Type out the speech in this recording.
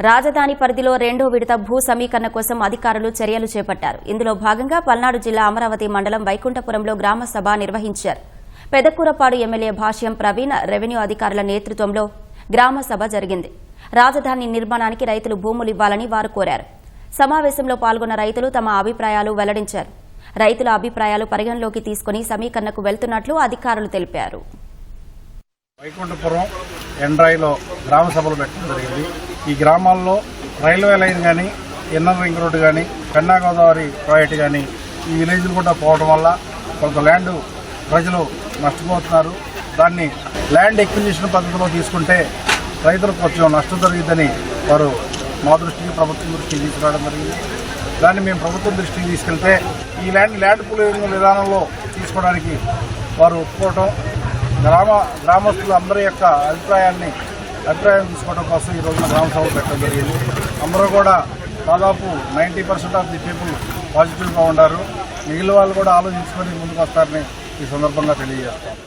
రాజధాని పరిధిలో రెండో విడత భూ సమీకరణ కోసం అధికారులు చర్యలు చేపట్టారు. ఇందులో భాగంగా పల్నాడు జిల్లా అమరావతి మండలం వైకుంఠపురంలో గ్రామ సభ నిర్వహించారు. పెదకూరపాడు ఎమ్మెల్యే భాష్యం ప్రవీణ్ రెవెన్యూ అధికారుల నేతృత్వంలో గ్రామ సభ జరిగింది. రాజధాని నిర్మాణానికి రైతులు భూములు ఇవ్వాలని వారు కోరారు. సమావేశంలో పాల్గొన్న రైతులు తమ అభిప్రాయాలు వెల్లడించారు. రైతుల అభిప్రాయాలు పరిగణలోకి తీసుకుని సమీకరణకు వెళ్తున్నట్లు అధికారులు తెలిపారు. వైకుంఠపురం ఎండ్రాయిలో గ్రామ సభలు పెట్టడం జరిగింది. ఈ గ్రామాల్లో రైల్వే లైన్ కానీ, ఇన్నర్ రింగ్ రోడ్డు కానీ, పెన్నా గోదావరి ప్రాజెక్టు కానీ ఈ విలేజ్లు కూడా పోవడం వల్ల కొంత ల్యాండ్ ప్రజలు నష్టపోతున్నారు. దాన్ని ల్యాండ్ ఎక్విజిషన్ పద్ధతిలో తీసుకుంటే రైతులకు కొంచెం నష్టం జరుగుతుందని వారు మా దృష్టికి, ప్రభుత్వం దృష్టికి తీసుకురావడం జరిగింది. దాన్ని మేము ప్రభుత్వం దృష్టికి తీసుకెళ్తే ఈ ల్యాండ్ పూలింగ్ విధానంలో తీసుకోవడానికి వారు ఒప్పుకోవటం, గ్రామస్తులు అందరి యొక్క అభిప్రాయం తీసుకోవడం కోసం ఈ రోజున గ్రామ సభ పెట్టడం జరిగింది. అందరూ కూడా దాదాపు 90% ఆఫ్ ది పీపుల్ పాజిటివ్గా ఉన్నారు. మిగిలిన వాళ్ళు కూడా ఆలోచించుకొని ముందుకు వస్తారని ఈ సందర్భంగా తెలియజేస్తాం.